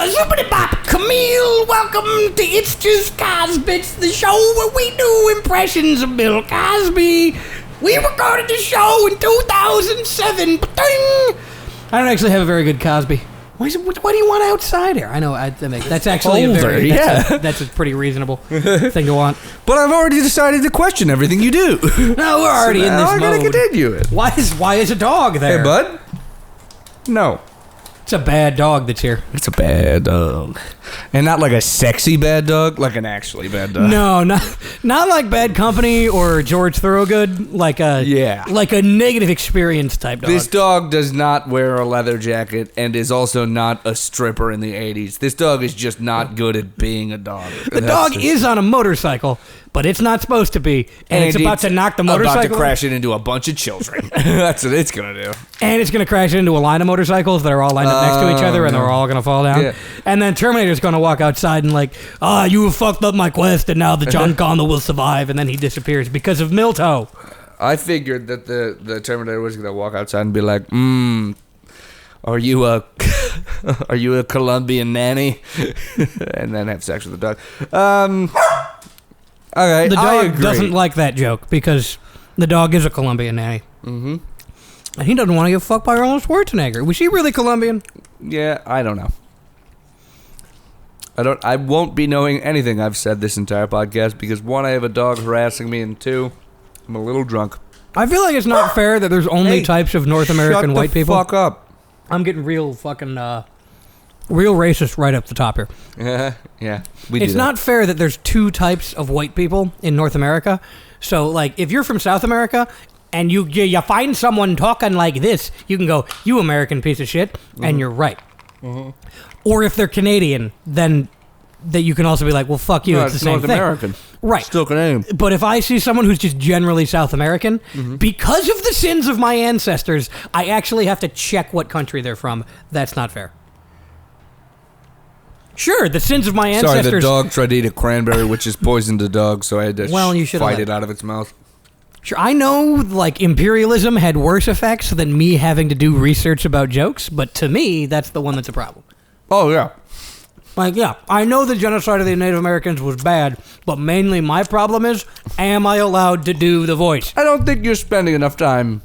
Zoopity bop, Camille, welcome to It's Just Cosbits, the show where we do impressions of Bill Cosby. We recorded the show in 2007. Ba-ding! I don't actually have a very good Cosby. What do you want outside here? I know, that's actually that's a pretty reasonable thing to want. But I've already decided to question everything you do. No, we're already in this mode. I'm going to continue it. Why is a dog there? Hey, bud? No. It's a bad dog that's here. It's a bad dog. And not like a sexy bad dog, like an actually bad dog. No, not like Bad Company or George Thorogood, like a negative experience type dog. This dog does not wear a leather jacket and is also not a stripper in the 80s. This dog is just not good at being a dog. The dog is on a motorcycle, but it's not supposed to be, and it's about to knock the motorcycle. About to crash it into a bunch of children. That's what it's going to do. And it's going to crash into a line of motorcycles that are all lined up next to each other, and they're all going to fall down. Yeah. And then Terminator's going to walk outside and you fucked up my quest, and now the John Connor will survive, and then he disappears because of Milto. I figured that the Terminator was going to walk outside and be like, are you a Colombian nanny? And then have sex with the dog. Okay, the dog doesn't like that joke because the dog is a Colombian nanny. Mm-hmm. And he doesn't want to get fucked by Arnold Schwarzenegger. Was she really Colombian? Yeah, I don't know. I won't be knowing anything I've said this entire podcast because 1, I have a dog harassing me, and 2, I'm a little drunk. I feel like it's not fair that there's only types of North American white people. Shut the fuck up. I'm getting real fucking real racist right up the top here. Yeah. It's not fair that there's 2 types of white people in North America. So, like, if you're from South America and you find someone talking like this, you can go, "You American piece of shit," and you're right. Mm-hmm. Or if they're Canadian, then that you can also be like, "Well, fuck you." No, it's the same North thing. American, right? Still Canadian. But if I see someone who's just generally South American, because of the sins of my ancestors, I actually have to check what country they're from. That's not fair. Sure, the sins of my ancestors. Sorry, the dog tried to eat a cranberry, which is poison to dogs, so I had to fight it out of its mouth. Sure, I know, like, imperialism had worse effects than me having to do research about jokes, but to me, that's the one that's a problem. Oh, yeah. Like, yeah, I know the genocide of the Native Americans was bad, but mainly my problem is, am I allowed to do the voice? I don't think you're spending enough time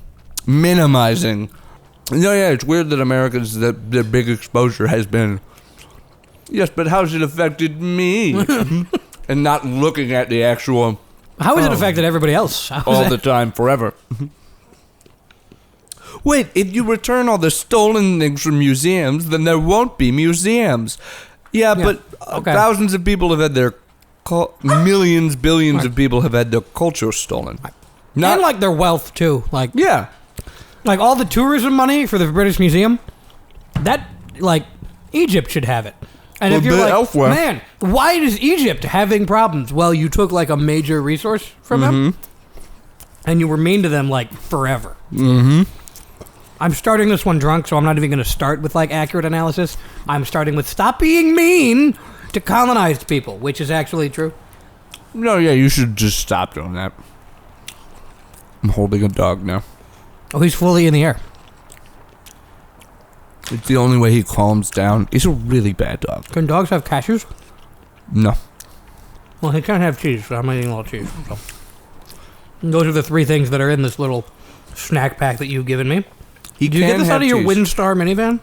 minimizing. No, yeah, it's weird that Americans, that their big exposure has been, yes, but how's it affected me? And not looking at the actual... How has it affected everybody else? All the time, forever. Wait, if you return all the stolen things from museums, then there won't be museums. Yeah, but thousands of people have had their... millions, billions of people have had their culture stolen. And, like, their wealth, too. Like, yeah. Like, all the tourism money for the British Museum, that, like, Egypt should have it. And if you're like, elsewhere. Man, why is Egypt having problems? Well, you took, like, a major resource from them, and you were mean to them, like, forever. Mm-hmm. I'm starting this one drunk, so I'm not even going to start with, like, accurate analysis. I'm starting with stop being mean to colonized people, which is actually true. No, yeah, you should just stop doing that. I'm holding a dog now. Oh, he's fully in the air. It's the only way he calms down. He's a really bad dog. Can dogs have cashews? No. Well, he can't have cheese, so I'm eating all cheese. So. And those are the 3 things that are in this little snack pack that you've given me. Did you get this out of your Windstar minivan?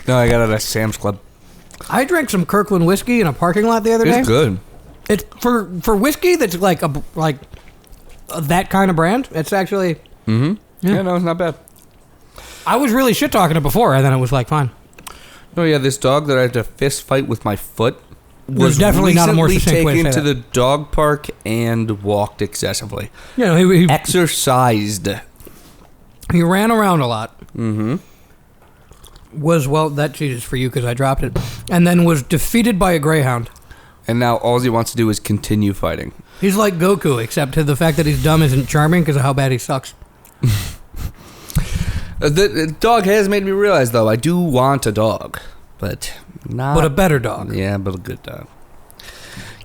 No, I got it at Sam's Club. I drank some Kirkland whiskey in a parking lot the other day. It's good. It's for whiskey that's like that kind of brand. It's actually... Mm-hmm. Yeah, no, it's not bad. I was really shit-talking it before, and then it was, like, fine. No, yeah, this dog that I had to fist fight with my foot was definitely not a more succinct way to say taken to the dog park and walked excessively. You know, he exercised. He ran around a lot. Mm-hmm. That cheese is for you because I dropped it. And then was defeated by a greyhound. And now all he wants to do is continue fighting. He's like Goku, except to the fact that he's dumb isn't charming because of how bad he sucks. The dog has made me realize, though, I do want a dog, but not... But a better dog. Yeah, but a good dog.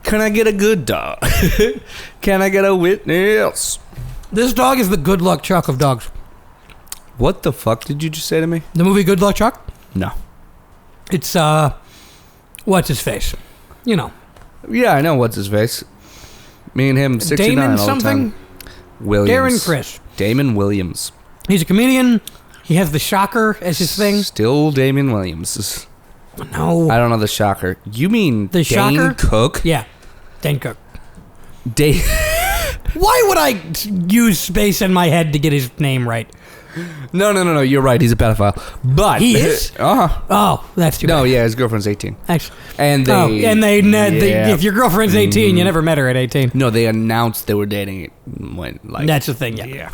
Can I get a good dog? Can I get a witness? This dog is the Good Luck Chuck of dogs. What the fuck did you just say to me? The movie Good Luck Chuck? No. It's, what's his face? You know. Yeah, I know what's his face. Me and him, 69 Damon all something? the time. Williams. Darren Criss. Damon Williams. He's a comedian. He has the Shocker as his thing. Still Damon Williams. No. I don't know the Shocker. You mean The Dane Shocker? Cook? Yeah. Dane Cook. Dane... Why would I use space in my head to get his name right? No. You're right. He's a pedophile. But He is? Uh-huh. Oh, that's too bad. No, yeah, his girlfriend's 18. Actually. And they... they if your girlfriend's 18, you never met her at 18. No, they announced they were dating when, like... That's the thing, yeah. Yeah.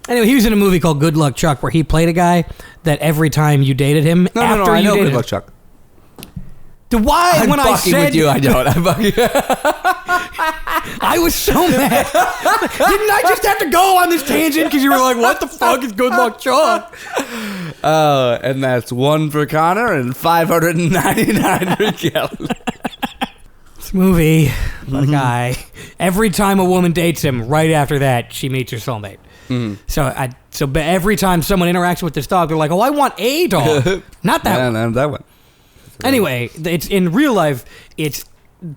Anyway, he was in a movie called Good Luck Chuck where he played a guy that every time you dated him, No, after I you know dated Good him... Luck Chuck. Why, I'm when I fucking said... with you, I don't. I'm fucking... I was so mad. Didn't I just have to go on this tangent because you were like, what the fuck is Good Luck Chuck? And that's 1 for Connor and 599 for Kelly. This movie, the guy, every time a woman dates him, right after that, she meets her soulmate. So every time someone interacts with this dog, they're like, oh, I want a dog. Not that one. No, that one. Anyway, it's in real life, it's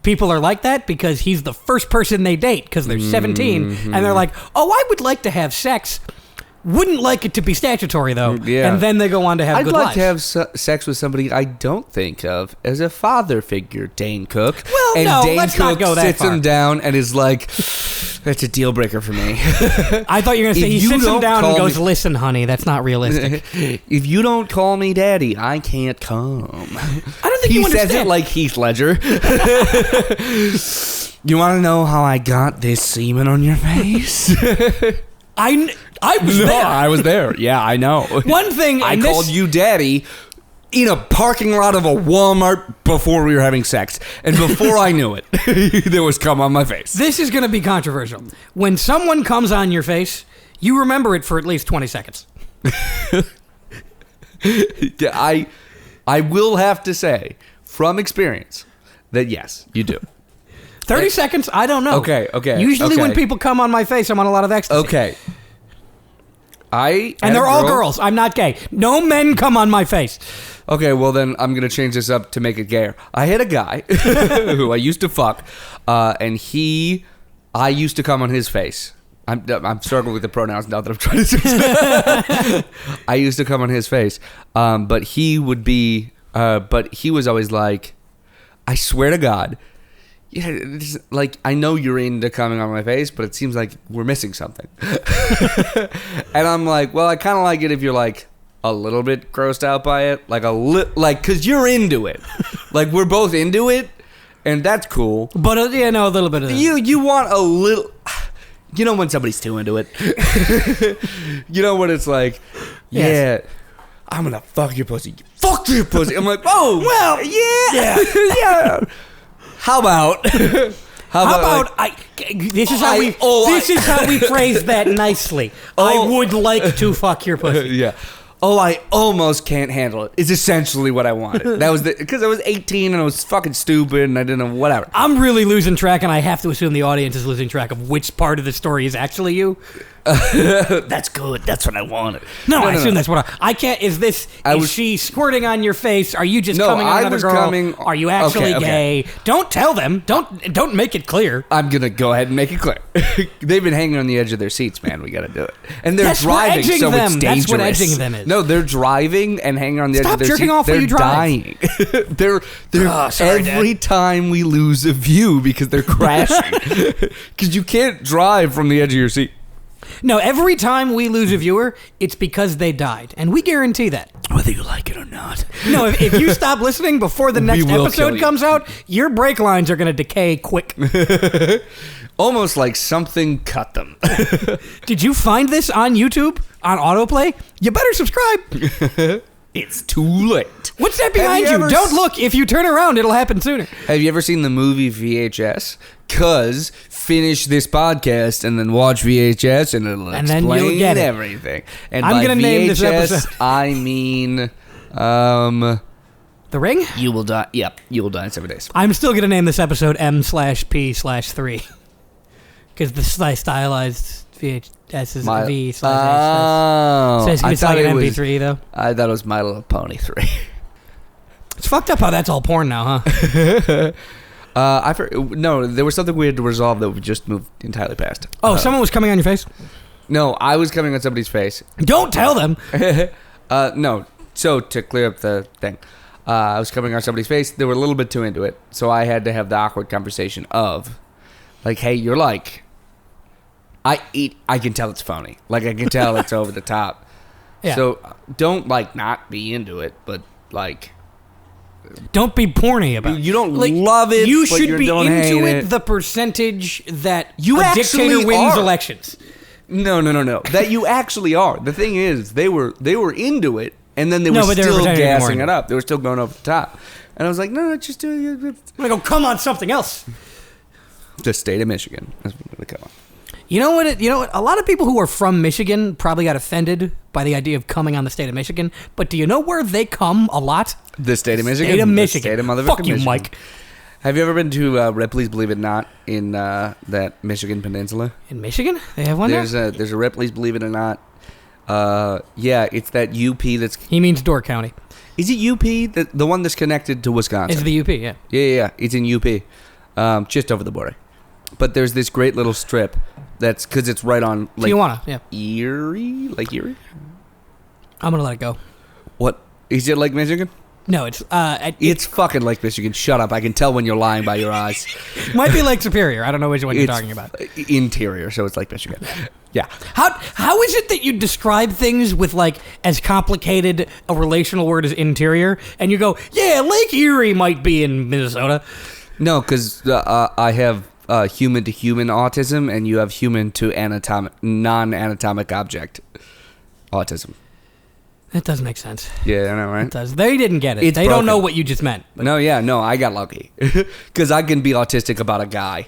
people are like that because he's the first person they date because they're 17 and they're like, oh, I would like to have sex. Wouldn't like it to be statutory, though. Yeah. And then they go on to have I'd good like lives. to have sex with somebody I don't think of as a father figure, Dane Cook. Well, and no, Dane let's Cook not go that sits far. him down and is like, that's a deal breaker for me. I thought you were going to say If he you sits him don't down and call goes, me- listen, honey, that's not realistic. If you don't call me daddy, I can't come. I don't think He you says understand. it like Heath Ledger. You want to know how I got this semen on your face? I was No, there. I was there. Yeah, I know. One thing, I and called you daddy in a parking lot of a Walmart before we were having sex. And before I knew it, there was cum on my face. This is going to be controversial. When someone comes on your face, you remember it for at least 20 seconds. Yeah, I will have to say, from experience, that yes, you do. 30 seconds? I don't know. Okay. Usually when okay. people come on my face, I'm on a lot of ecstasy. Okay. And they're all girls. I'm not gay. No men come on my face. Okay, well then I'm gonna change this up to make it gayer. I had a guy who I used to fuck, and I used to come on his face. I'm struggling with the pronouns now that I'm trying to say. I used to come on his face, but he would be, but he was always like, I swear to God. Yeah, it's like, I know you're into coming on my face, but it seems like we're missing something. And I'm like, well, I kind of like it if you're like a little bit grossed out by it, like because you're into it, like we're both into it, and that's cool. But, a little bit of that. You want a little, you know, when somebody's too into it. You know when it's like, Yes. yeah, I'm gonna fuck your pussy. Fuck your pussy. I'm like, oh, Well, yeah. Yeah. How about this is how we phrase that nicely. I would like to fuck your pussy. yeah. Oh, I almost can't handle it. Is essentially what I wanted. That was because I was 18 and I was fucking stupid and I didn't know whatever. I'm really losing track, and I have to assume the audience is losing track of which part of the story is actually you. That's good. That's what I wanted. No, I assume that's what I can't. Is she squirting on your face? Are you just coming on another girl? Are you actually gay? Don't tell them. Don't make it clear. I'm gonna go ahead and make it clear. They've been hanging on the edge of their seats, man. We gotta do it. And they're driving, so it's dangerous. That's what edging them is. No, they're driving and hanging on the edge of their seats. Stop jerking off while you drive. They're dying. Every time we lose a view because they're crashing. Because you can't drive from the edge of your seat. No, every time we lose a viewer, it's because they died, and we guarantee that. Whether you like it or not. No, if you stop listening before the next will kill episode you. comes out, your brake lines are going to decay quick. Almost like something cut them. Did you find this on YouTube, on autoplay? You better subscribe. It's too late. What's that behind you? Don't look. If you turn around, it'll happen sooner. Have you ever seen the movie VHS? Cause finish this podcast and then watch VHS and it'll And then you'll explain get it. everything. And I'm by gonna VHS, name this episode. I mean, The Ring? you will die. Yep, you will die in 7 days. I'm still going to name this episode M/P/3. Because the stylized VHS is V/H. Oh, So it's I like thought an it was. MP3, though. I thought it was My Little Pony 3. It's fucked up how that's all porn now, huh? No, there was something we had to resolve that we just moved entirely past. Oh, someone was coming on your face? No, I was coming on somebody's face. Don't tell them. No. So to clear up the thing, I was coming on somebody's face. They were a little bit too into it, so I had to have the awkward conversation of, like, "Hey, you're like, I can tell it's phony. Like, I can tell it's over the top. Yeah. So don't like not be into it, but like." Don't be porny about it. You don't love it. You but should you be don't into hate it the percentage that you a dictator wins are. elections. No. That you actually are. The thing is, they were into it, and then they were still gassing it up. They were still going over the top. And I was like, no, just do it. I'm gonna go come on something else. The state of Michigan. That's what I'm gonna come on. You know what? A lot of people who are from Michigan probably got offended by the idea of coming on the state of Michigan. But do you know where they come a lot? The state of Michigan. State of Michigan. The state of motherfucking Fuck you, Michigan. Mike. Have you ever been to Ripley's Believe It or Not in that Michigan peninsula? In Michigan, they have one There's a Ripley's Believe It or Not. Yeah, it's that UP that's. He means Door County. Is it UP? The one that's connected to Wisconsin? It's the UP, yeah. Yeah. It's in UP, just over the border. But there's this great little strip that's because it's right on Lake Tijuana, yeah. Erie. Lake Erie. I'm gonna let it go. What is it, Lake Michigan? No, it's it's fucking Lake Michigan. Shut up! I can tell when you're lying by your eyes. Might be Lake Superior. I don't know which one you're talking about. Interior, so it's Lake Michigan. Yeah. How is it that you describe things with like as complicated a relational word as interior, and you go, yeah, Lake Erie might be in Minnesota? No, because I have human to human autism, and you have human to non-anatomic object autism. That does make sense. Yeah, I know, right? It does. They didn't get it. It's they broken. don't know what you just meant. No, I got lucky because I can be autistic about a guy.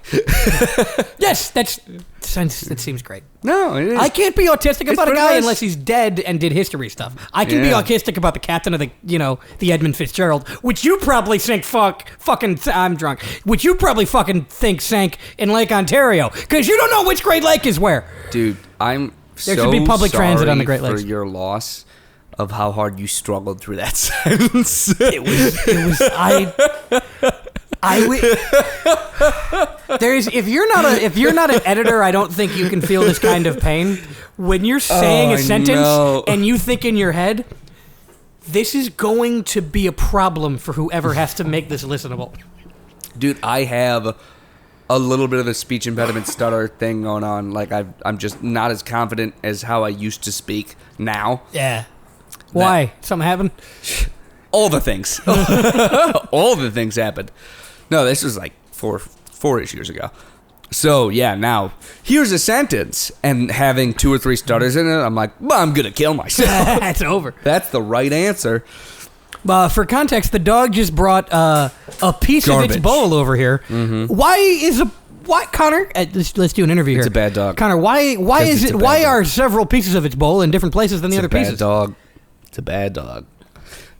Yes, that seems great. No, it is. I can't be autistic about a guy nice. unless he's dead and did history stuff. I can be autistic about the captain of the Edmund Fitzgerald, which you probably think I'm drunk, which you probably fucking think sank in Lake Ontario because you don't know which Great Lake is where. Dude, I'm there should be public transit on the Great Lakes. For your loss of how hard you struggled through that sentence. It was if you're not an editor, I don't think you can feel this kind of pain. When you're saying a sentence and you think in your head, this is going to be a problem for whoever has to make this listenable. Dude, I have a little bit of a speech impediment stutter thing going on. Like I'm just not as confident as how I used to speak now. Yeah. Why? Something happened? All the things. All the things happened. No, this was like four-ish years ago. So, yeah, now, here's a sentence. And having 2 or 3 stutters in it, I'm like, well, I'm going to kill myself. That's over. That's the right answer. For context, the dog just brought a piece of its bowl over here. Mm-hmm. Why, Connor? Let's do an interview here. It's a bad dog. Connor, why are several pieces of its bowl in different places than the other pieces? It's a bad dog. It's a bad dog.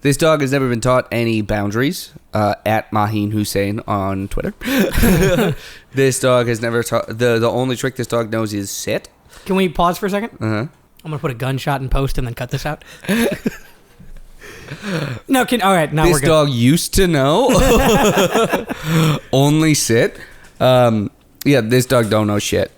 This dog has never been taught any boundaries. At Maheen Hussein on Twitter. This dog has never taught. The only trick this dog knows is sit. Can we pause for a second? Uh-huh. I'm gonna put a gunshot in post and then cut this out. No, all right. Now we're good. This dog used to know. Only sit. Yeah, this dog don't know shit.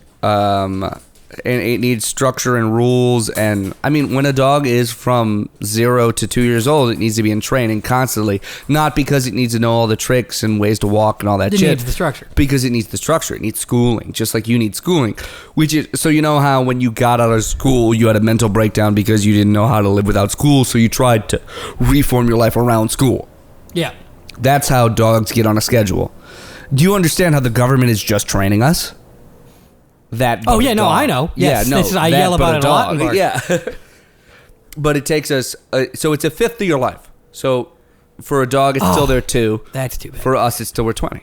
And it needs structure and rules. And I mean, when a dog is from 0 to 2 years old, it needs to be in training constantly. Not because it needs to know all the tricks and ways to walk and all that shit. It needs the structure. Because it needs the structure. It needs schooling, just like you need schooling. Which is, so you know how when you got out of school, you had a mental breakdown because you didn't know how to live without school, so you tried to reform your life around school. Yeah. That's how dogs get on a schedule. Do you understand how the government is just training us? I know. Yes, I yell about it a lot. Yeah. But it takes us, so it's a fifth of your life. So for a dog, it's till they're 2. That's too bad. For us, it's till we're 20.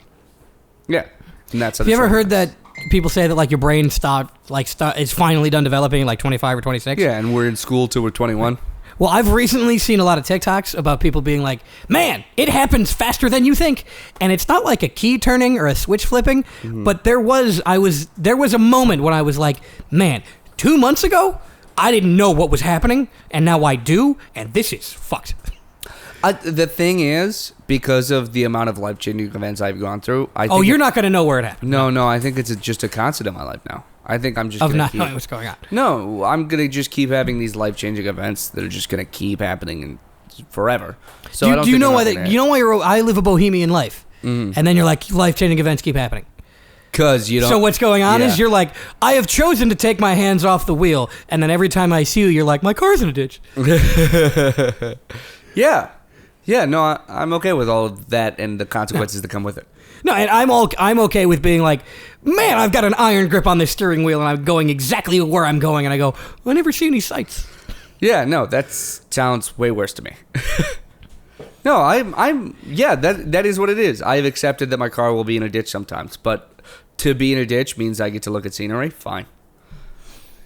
Yeah. And that's Have you ever heard that people say that like your brain is finally done developing at like 25 or 26? Yeah, and we're in school till we're 21. Well, I've recently seen a lot of TikToks about people being like, man, it happens faster than you think. And it's not like a key turning or a switch flipping, but there was a moment when I was like, man, 2 months ago, I didn't know what was happening, and now I do, and this is fucked. The thing is, because of the amount of life-changing events I've gone through, you're not going to know where it happened. No, I think it's just a constant in my life now. I think I'm just of not knowing what's going on. No, I'm gonna just keep having these life-changing events that are just gonna keep happening and forever. So do you know why? I live a bohemian life, and then you're like, life-changing events keep happening. Because you don't. So what's going on is you're like, I have chosen to take my hands off the wheel, and then every time I see you, you're like, my car's in a ditch. Yeah. No, I'm okay with all of that and the consequences that come with it. No, and I'm okay with being like, man, I've got an iron grip on this steering wheel, and I'm going exactly where I'm going, and I go, I never see any sights. Yeah, no, that sounds way worse to me. No, that is what it is. I've accepted that my car will be in a ditch sometimes, but to be in a ditch means I get to look at scenery. Fine.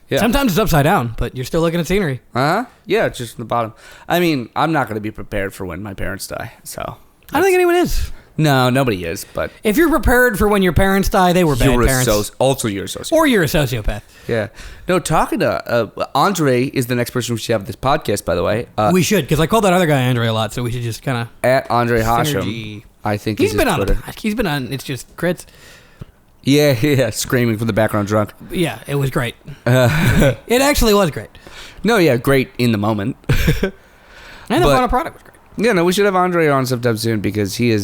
Yeah. Sometimes it's upside down, but you're still looking at scenery. Yeah, it's just from the bottom. I mean, I'm not going to be prepared for when my parents die, so. I don't think anyone is. No, nobody is, but... If you're prepared for when your parents die, they were bad parents. Also, you're a sociopath. Or you're a sociopath. Yeah. No, talking to... Andre is the next person we should have this podcast, by the way. We should, because I call that other guy Andre a lot, so we should just kind of... At Andre Hashem, I think he's been on. He's been on It's Just Crits. Yeah, screaming from the background drunk. Yeah, it was great. It actually was great. No, yeah, great in the moment. And the final product was great. Yeah, no, we should have Andre on sometime soon because he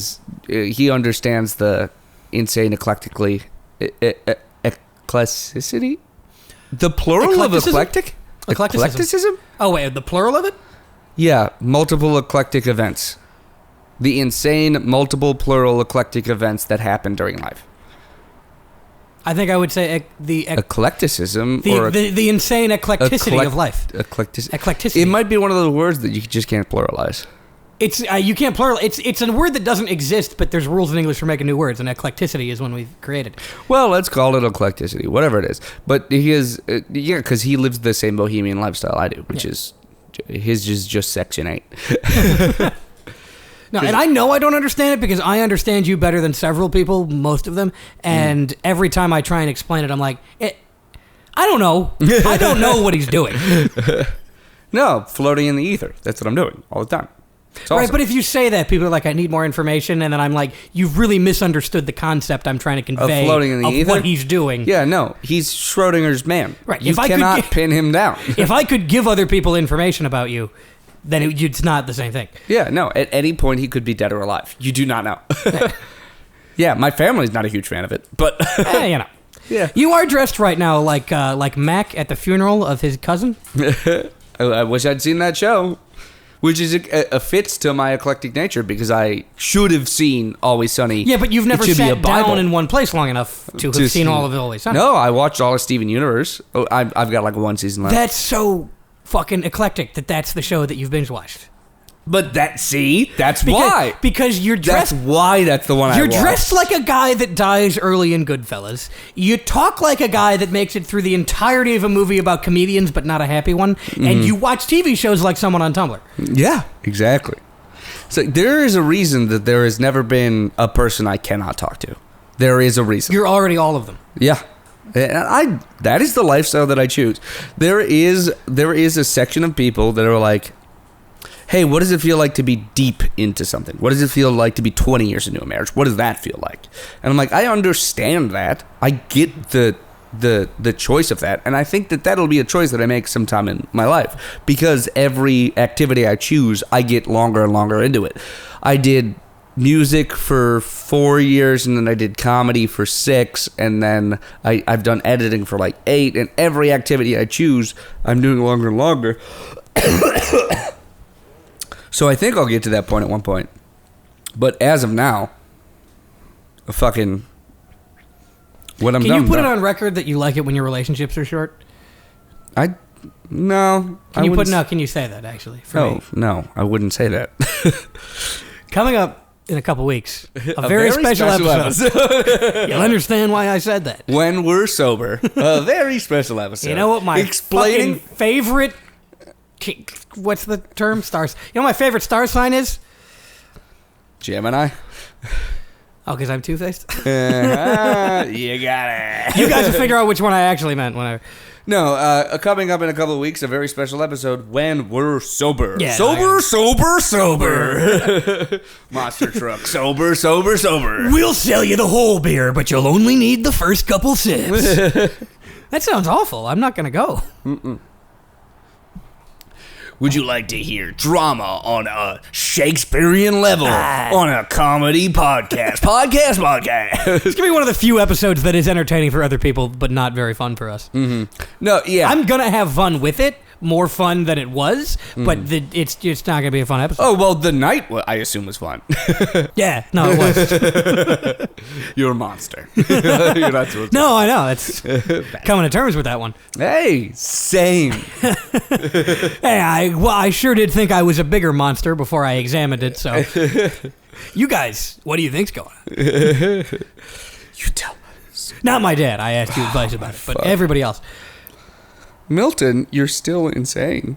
understands the insane eclecticity. The plural of eclectic? Eclecticism? Oh, wait, the plural of it? Yeah, multiple eclectic events. The insane, multiple, plural, eclectic events that happen during life. I think I would say the eclecticism the insane eclecticity of life. Eclecticity. It might be one of those words that you just can't pluralize. It's you can't plural. It's a word that doesn't exist, but there's rules in English for making new words, and eclecticity is one we've created. Well, let's call it eclecticity, whatever it is. But he is, because he lives the same bohemian lifestyle I do, which is his is just Section 8. No, and I know I don't understand it because I understand you better than several people, most of them. And every time I try and explain it, I'm like, I don't know. I don't know what he's doing. No, floating in the ether. That's what I'm doing all the time. Awesome. Right, but if you say that, people are like, I need more information. And then I'm like, you've really misunderstood the concept I'm trying to convey of floating in the ether? What he's doing. Yeah, no, he's Schrodinger's man. Right. You cannot pin him down. If I could give other people information about you, then it's not the same thing. Yeah, no. At any point, he could be dead or alive. You do not know. Yeah, my family's not a huge fan of it, but you know. Yeah, you are dressed right now like Mac at the funeral of his cousin. I wish I'd seen that show, which is a fits to my eclectic nature because I should have seen Always Sunny. Yeah, but you've never sat down in one place long enough to have seen all of Always Sunny. No, I watched all of Steven Universe. Oh, I've got like one season left. That's so fucking eclectic that's the show that you've binge watched. But why. Because you're dressed. That's why that's the one I watched. You're dressed like a guy that dies early in Goodfellas. You talk like a guy that makes it through the entirety of a movie about comedians, but not a happy one. And you watch TV shows like someone on Tumblr. Yeah, exactly. So there is a reason that there has never been a person I cannot talk to. There is a reason. You're already all of them. Yeah. And that is the lifestyle that I choose. There is a section of people that are like, hey, what does it feel like to be deep into something? What does it feel like to be 20 years into a marriage? What does that feel like? And I'm like, I understand that. I get the choice of that. And I think that that'll be a choice that I make sometime in my life. Because every activity I choose, I get longer and longer into it. I did music for 4 years, and then I did comedy for 6, and then I've done editing for like 8, and every activity I choose, I'm doing longer and longer. So I think I'll get to that point at one point. But as of now, when I'm done. Can you put it on record that you like it when your relationships are short? No. Can you say that actually? No, I wouldn't say that. Coming up in a couple weeks, a very special episode. You'll understand why I said that. When we're sober, a very special episode. You know what my fucking favorite... What's the term? Stars. You know what my favorite star sign is? Gemini. Oh, because I'm two-faced? You got it. You guys will figure out which one I actually meant whenever. No, coming up in a couple of weeks, a very special episode when we're sober. Yeah, sober. Monster truck. Sober. We'll sell you the whole beer, but you'll only need the first couple sips. That sounds awful. I'm not going to go. Would you like to hear drama on a Shakespearean level on a comedy podcast? It's going to be one of the few episodes that is entertaining for other people, but not very fun for us. Mm-hmm. No, yeah. I'm going to have fun with it. More fun than it was, but it's not going to be a fun episode. Oh, well, the night, I assume, was fun. Yeah, no, it was. You're a monster. You're not supposed to. No, I know. It's coming to terms with that one. Hey, same. Hey, I sure did think I was a bigger monster before I examined it, so. You guys, what do you think's going on? You tell us. Not my dad. I asked you advice about it, but everybody else. Milton, you're still insane.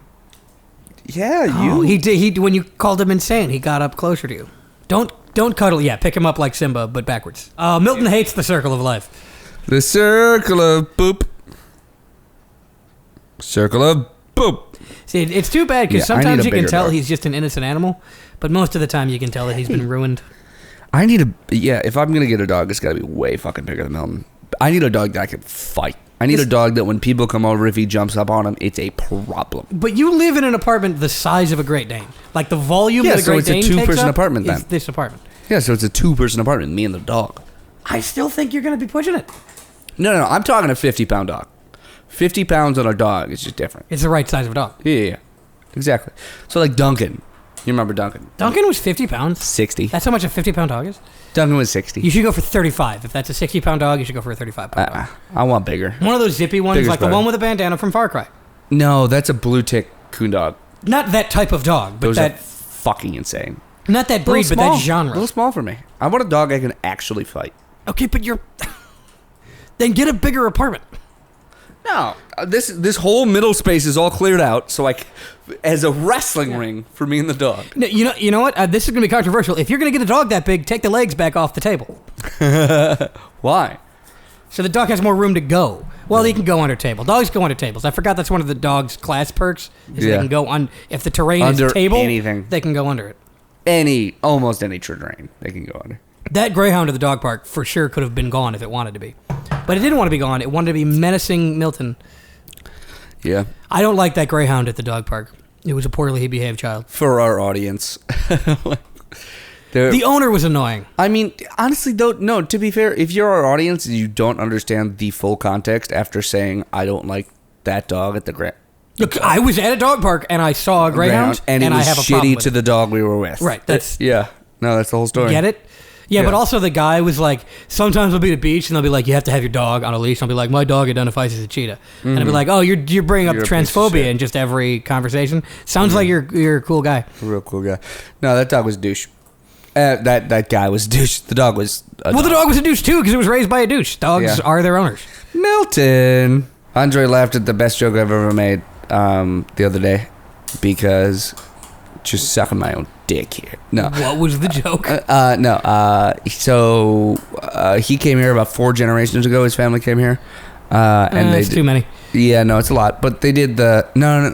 Yeah, you. He did. He when you called him insane, he got up closer to you. Don't cuddle. Yeah, pick him up like Simba, but backwards. Milton hates the circle of life. The circle of boop. Circle of boop. See, it's too bad because sometimes you can tell he's just an innocent animal, but most of the time you can tell that he's been ruined. I need if I'm gonna get a dog, it's gotta be way fucking bigger than Milton. I need a dog that I can fight. I need a dog that when people come over, if he jumps up on him, it's a problem. But you live in an apartment the size of a Great Dane. Like the volume that a Great Dane takes up. Yeah, so it's a two-person apartment then. This apartment. Yeah, so it's a two-person apartment, me and the dog. I still think you're going to be pushing it. No, I'm talking a 50-pound dog. 50 pounds on a dog is just different. It's the right size of a dog. Yeah. Exactly. So like Duncan. You remember Duncan? Duncan was 50 pounds? 60. That's how much a 50-pound dog is? Duncan was 60. You should go for 35. If that's a 60-pound dog, you should go for a 35-pound dog. I want bigger. One of those zippy ones, Bigger's like better. The one with a bandana from Far Cry. No, that's a blue tick coon dog. Not that type of dog, but those are fucking insane. Not that breed, but that genre. A little small for me. I want a dog I can actually fight. Okay, but then get a bigger apartment. No, this whole middle space is all cleared out, so as a wrestling ring for me and the dog. No, you know what? This is going to be controversial. If you're going to get a dog that big, take the legs back off the table. Why? So the dog has more room to go. Well, he can go under table. Dogs go under tables. I forgot that's one of the dog's class perks. Is they can go on if the terrain under is table. Anything. They can go under it. Almost any terrain they can go under. That greyhound at the dog park for sure could have been gone if it wanted to be. But it didn't want to be gone. It wanted to be menacing Milton. Yeah. I don't like that greyhound at the dog park. It was a poorly behaved child. For our audience. The owner was annoying. I mean, honestly, though, no, to be fair, if you're our audience and you don't understand the full context after saying, I don't like that dog at the Look, I was at a dog park and I saw a greyhound and it was I have a problem shitty to the dog we were with. Right. Yeah. No, that's the whole story. Get it? Yeah, but also the guy was like, sometimes we'll be at the beach and they'll be like, you have to have your dog on a leash. And I'll be like, my dog identifies as a cheetah. Mm-hmm. And I'll be like, oh, you're bringing up transphobia in just every conversation. Sounds like you're a cool guy. A real cool guy. No, that dog was a douche. That guy was a douche. The dog was a dog. The dog was a douche too because it was raised by a douche. Dogs are their owners. Milton. Andre laughed at the best joke I've ever made the other day because just sucking my own dick here. No. What was the joke? So he came here about 4 generations ago. His family came here. And that's too many. Yeah, no, it's a lot. But they did no,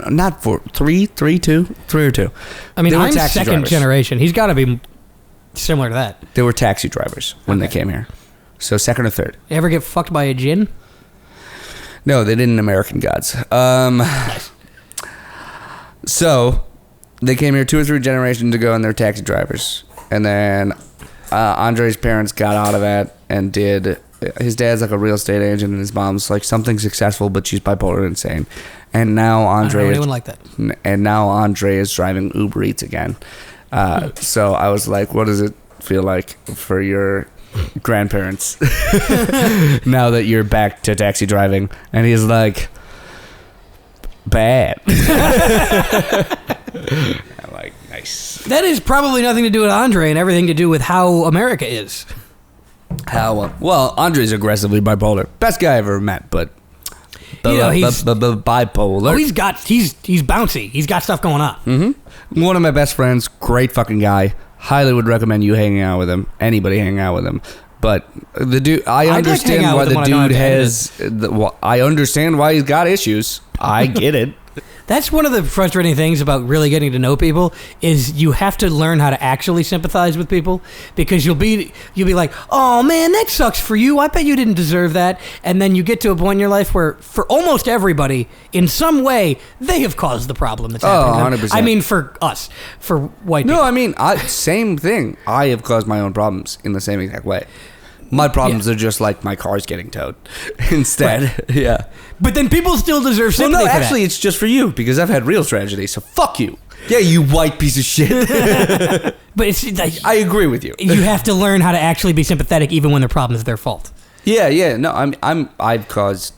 not 4. 3 or 2. I mean, I'm second generation. He's got to be similar to that. They were taxi drivers when they came here. So second or third. You ever get fucked by a djinn? No, they didn't. American Gods. Nice. So they came here 2 or 3 generations ago, and they're taxi drivers. And then Andre's parents got out of that and did. His dad's like a real estate agent, and his mom's like something successful, but she's bipolar and insane. And now Andre. I don't know anyone like that. And now Andre is driving Uber Eats again. So I was like, what does it feel like for your grandparents now that you're back to taxi driving? And he's like, bad. I'm like, nice. That is probably nothing to do with Andre and everything to do with how America is. Well, Andre's aggressively bipolar. Best guy I ever met, but he's bipolar. Oh, he's bouncy. He's got stuff going on. Mm-hmm. One of my best friends, great fucking guy. Highly would recommend you hanging out with him. Anybody hanging out with him. But the dude, I understand why the dude has. I understand why he's got issues. I get it. That's one of the frustrating things about really getting to know people is you have to learn how to actually sympathize with people, because you'll be like, oh man, that sucks for you. I bet you didn't deserve that. And then you get to a point in your life where for almost everybody, in some way, they have caused the problem that's happening. 100%. I mean, for us, for white people. No, I mean, same thing. I have caused my own problems in the same exact way. My problems are just like my car's getting towed instead. Right. Yeah. But then people still deserve sympathy. Well, no, actually, it's just for you because I've had real tragedy. So fuck you. Yeah, you white piece of shit. But it's like, I agree with you. You have to learn how to actually be sympathetic, even when their problem is their fault. Yeah. No, I've caused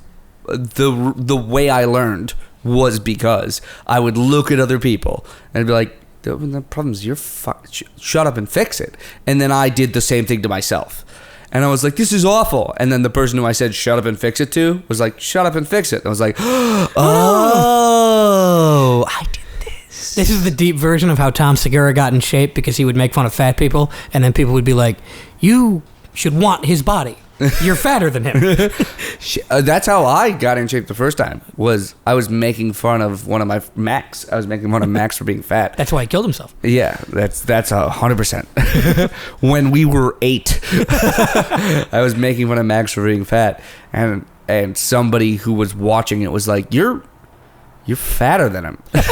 the way I learned was because I would look at other people and be like, the problem's your shut up and fix it. And then I did the same thing to myself. And I was like, this is awful. And then the person who I said, shut up and fix it to, was like, shut up and fix it. And I was like, oh, I did this. This is the deep version of how Tom Segura got in shape, because he would make fun of fat people. And then people would be like, you should want his body. You're fatter than him. That's how I got in shape the first time. I was making fun of one of my Max. I was making fun of Max for being fat. That's why he killed himself. Yeah, that's 100%. When we were 8, I was making fun of Max for being fat, and somebody who was watching it was like, "You're fatter than him," and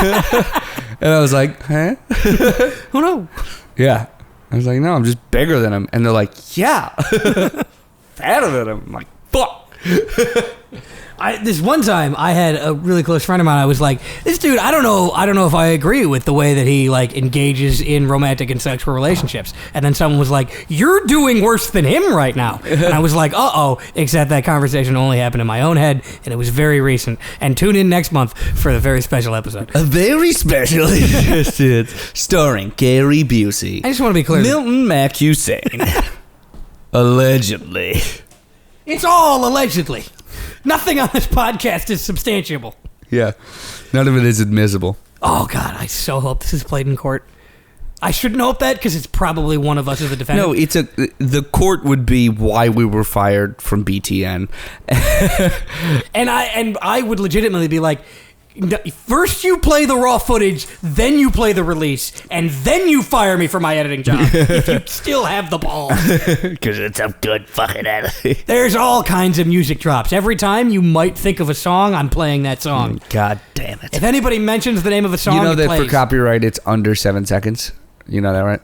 I was like, "Huh? Oh no." Yeah, I was like, "No, I'm just bigger than him," and they're like, "Yeah." Fatter than him. I'm like, fuck. This one time I had a really close friend of mine. I was like, this dude, I don't know if I agree with the way that he like engages in romantic and sexual relationships. And then someone was like, you're doing worse than him right now. And I was like, uh-oh, except that conversation only happened in my own head, and it was very recent. And tune in next month for the very special episode. A very special episode starring Gary Busey. I just want to be clear. Milton McHussein. Allegedly. It's all allegedly. Nothing on this podcast is substantiable. Yeah. None of it is admissible. Oh, God. I so hope this is played in court. I shouldn't hope that, because it's probably one of us as the defendant. No, the court would be why we were fired from BTN. and I would legitimately be like, first you play the raw footage, then you play the release, and then you fire me for my editing job. If you still have the balls. Because it's a good fucking editing. There's all kinds of music drops. Every time you might think of a song, I'm playing that song. God damn it. If anybody mentions the name of a song, you know that plays. For copyright it's under 7 seconds? You know that, right?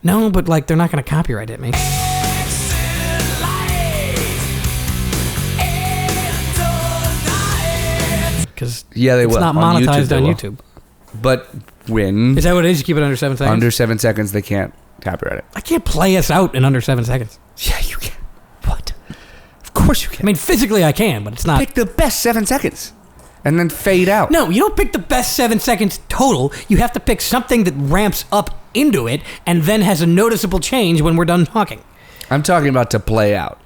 No, but like they're not going to copyright it, me. Because they will. It's not monetized on YouTube. But when... Is that what it is? You keep it under 7 seconds? Under 7 seconds, they can't copyright it. I can't play us out in under 7 seconds. Yeah, you can. What? Of course you can. I mean, physically I can, but it's not... Pick the best 7 seconds. And then fade out. No, you don't pick the best 7 seconds total. You have to pick something that ramps up into it and then has a noticeable change when we're done talking. I'm talking about to play out.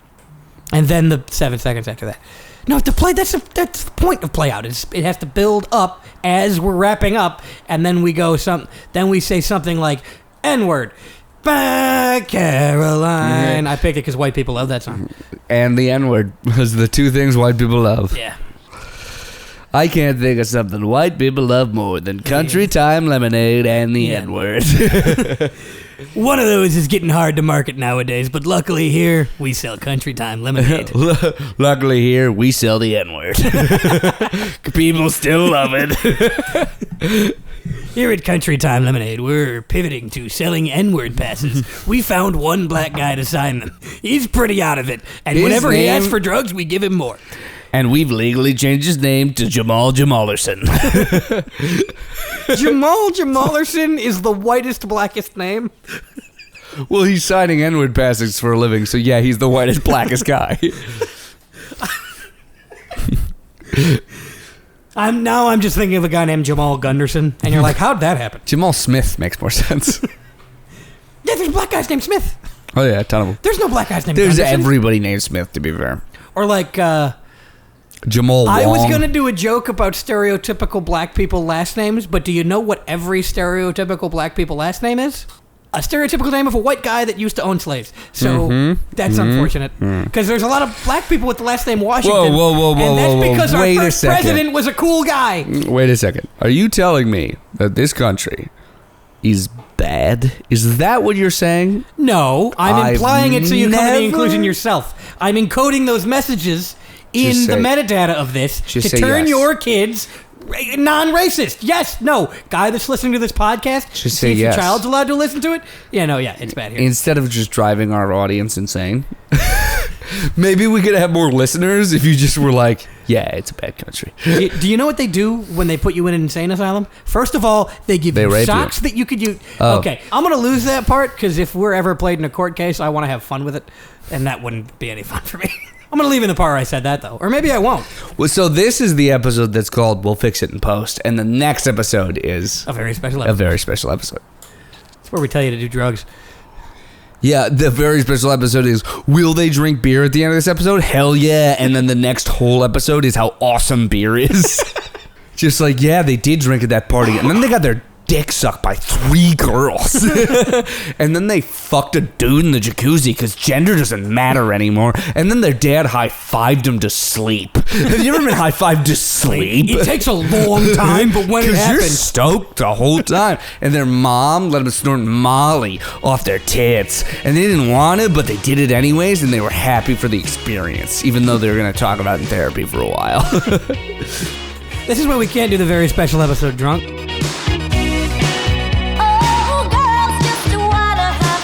And then the 7 seconds after that. No, to play, that's the point of play out. It has to build up as we're wrapping up, and then we say something like N-word. Bye, Caroline. I picked it because white people love that song. And the N-word was the two things white people love. Yeah. I can't think of something white people love more than Country Time Lemonade and the N-word. One of those is getting hard to market nowadays, but luckily here, we sell Country Time Lemonade. Luckily here, we sell the N-word. People still love it. Here at Country Time Lemonade, we're pivoting to selling N-word passes. We found one black guy to sign them. He's pretty out of it, and whenever he asks for drugs, we give him more. And we've legally changed his name to Jamal Jamalerson. Jamal Jamalerson is the whitest, blackest name. Well, he's signing N-word passes for a living, so yeah, he's the whitest, blackest guy. I'm just thinking of a guy named Jamal Gunderson, and you're like, how'd that happen? Jamal Smith makes more sense. Yeah, there's black guys named Smith. Oh yeah, a ton of them. There's no black guys named There's Gunderson. Everybody named Smith, to be fair. Or like, Jamal Wong. I was going to do a joke about stereotypical black people last names, but do you know what every stereotypical black people last name is? a stereotypical name of a white guy that used to own slaves. So that's unfortunate. Because there's a lot of black people with the last name Washington. Whoa. And that's because Wait our first president was a cool guy. Wait a second. Are you telling me that this country is bad? Is that what you're saying? No, I'm implying it so you come to the never- conclusion yourself. I'm encoding those messages in Just the say- metadata of this to just say turn yes. your kids non-racist. Yes, no. Guy that's listening to this podcast, Just see say if yes. your child's allowed to listen to it. Yeah, no, yeah, it's bad here. Instead of just driving our audience insane, maybe we could have more listeners if you just were like, yeah, it's a bad country. Do you know what they do when they put you in an insane asylum? First of all, they give They you rape socks you. that you could use. Oh. Okay, I'm going to lose that part because if we're ever played in a court case, I want to have fun with it, and that wouldn't be any fun for me. I'm going to leave in the part where I said that, though. Or maybe I won't. Well, so this is the episode that's called We'll Fix It in Post, and the next episode is A very special a episode. very special episode. It's where we tell you to do drugs. Yeah, the very special episode is, will they drink beer at the end of this episode? Hell yeah. And then the next whole episode is how awesome beer is. Just like, yeah, they did drink at that party. And then they got their dick sucked by 3 girls. And then they fucked a dude in the jacuzzi because gender doesn't matter anymore. And then their dad high-fived him to sleep. Have you ever been high-fived to sleep? It takes a long time, but when it Because you're happens... stoked the whole time. And their mom let them snort Molly off their tits. And they didn't want it, but they did it anyways, and they were happy for the experience, even though they were going to talk about it in therapy for a while. This is why we can't do the very special episode drunk. Oh, girls just wanna have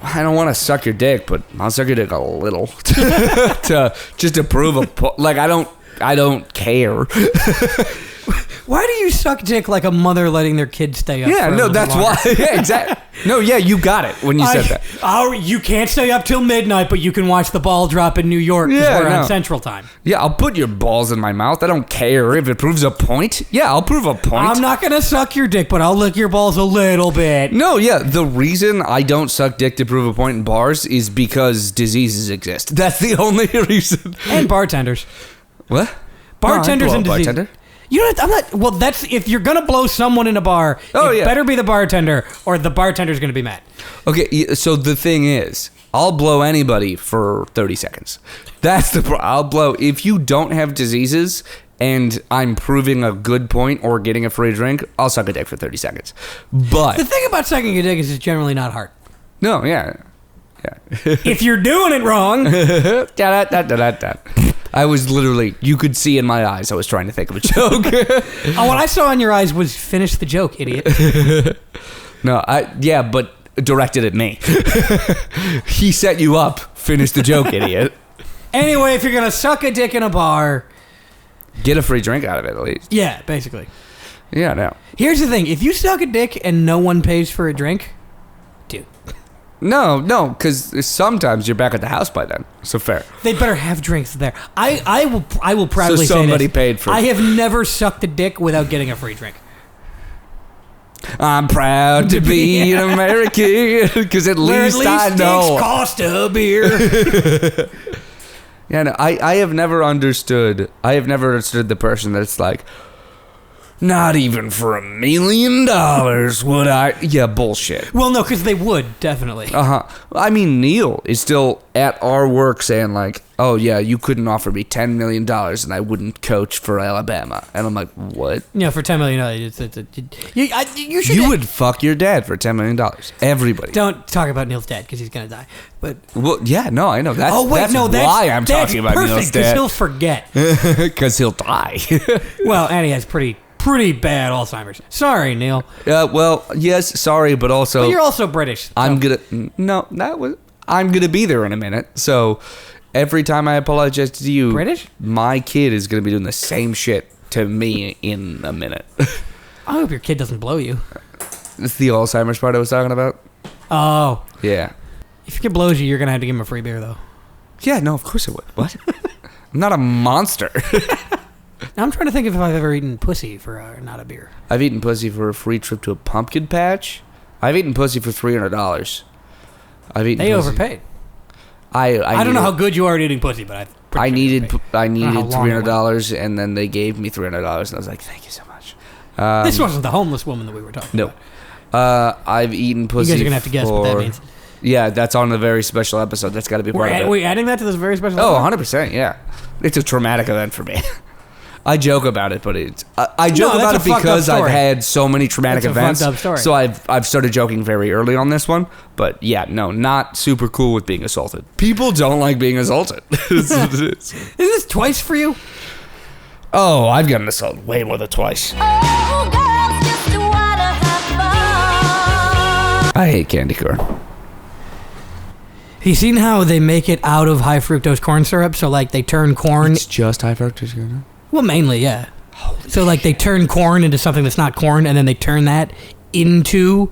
fun. I don't want to suck your dick, but I'll suck your dick a little. just to prove a po- like I don't care. Why do you suck dick like a mother letting their kid stay up? Yeah, for a no, little that's longer? why. Yeah, exactly. No, yeah, you got it when you said that. You can't stay up till midnight, but you can watch the ball drop in New York because Yeah, we're no. on Central Time. Yeah, I'll put your balls in my mouth. I don't care if it proves a point. Yeah, I'll prove a point. I'm not gonna suck your dick, but I'll lick your balls a little bit. No, yeah, the reason I don't suck dick to prove a point in bars is because diseases exist. That's the only reason. And bartenders. What? Bartenders No, I'd and blow a disease. bartender. You know what? I'm not. Well, that's if you're gonna blow someone in a bar. Oh, it yeah. better be the bartender, or the bartender's gonna be mad. Okay, so the thing is, I'll blow anybody for 30 seconds. That's the I'll blow if you don't have diseases and I'm proving a good point or getting a free drink, I'll suck a dick for 30 seconds. But The thing about sucking a dick is it's generally not hard. no, yeah. If you're doing it wrong, Da-da-da-da-da-da. I was literally, you could see in my eyes I was trying to think of a joke. what I saw in your eyes was finish the joke, idiot. No, yeah, but directed at me. He set you up. Finish the joke, idiot. Anyway, if you're gonna suck a dick in a bar, Get a free drink out of it, at least. yeah, basically. Yeah, no. Here's the thing: if you suck a dick and no one pays for a drink, dude, No, because sometimes you're back at the house by then. So fair. they better have drinks there. I will proudly So somebody say this. paid for it. I have never sucked a dick without getting a free drink. I'm proud to be an American because at least I know. dicks cost a beer. Yeah, no, I have never understood. I have never understood the person that's like, not even for $1 million would I. Yeah, bullshit. Well, no, because they would definitely. I mean, Neil is still at our work saying like, oh yeah, you couldn't offer me $10 million and I wouldn't coach for Alabama. And I'm like, what? For $10 million, you should. You would fuck your dad for $10 million. Everybody. Don't talk about Neil's dad because he's gonna die. But Well, yeah, no, I know. That's, that's why I'm talking about perfect, Neil's 'cause dad. he'll forget. Because he'll die. Well, and he has pretty bad Alzheimer's. Sorry, Neil. Well, yes, sorry, but also But you're also British. I'm gonna be there in a minute. So every time I apologize to you, British? my kid is gonna be doing the same shit to me in a minute. I hope your kid doesn't blow you. It's the Alzheimer's part I was talking about. Oh, Yeah. if your kid blows you, you're gonna have to give him a free beer though. Yeah, no, of course it would. What? I'm not a monster. Now, I'm trying to think if I've ever eaten pussy for not a beer. I've eaten pussy for a free trip to a pumpkin patch. I've eaten pussy for $300. I've eaten. They pussy. overpaid. I don't know how good you are at eating pussy, but I needed how long it $300, and then they gave me $300, and I was like, "Thank you so much." This wasn't the homeless woman that we were talking No. about. I've eaten pussy. You guys are gonna have to guess what that means. Yeah, that's on a very special episode. That's got to be part of it. We're adding that to this very special. Oh, episode? 100%, yeah. It's a traumatic event for me. I joke about it, but it's I joke No, about that's it a fucked up because I've story. had so many traumatic That's a events. fucked up story. So I've started joking very early on this one. But yeah, no, not super cool with being assaulted. People don't like being assaulted. Is this twice for you? Oh, I've gotten assaulted way more than twice. Oh, girls just wanna have fun. I hate candy corn. You seen how they make it out of high fructose corn syrup? So like they turn corn. It's just high fructose corn. Well, mainly, yeah. So like they turn corn into something that's not corn, and then they turn that into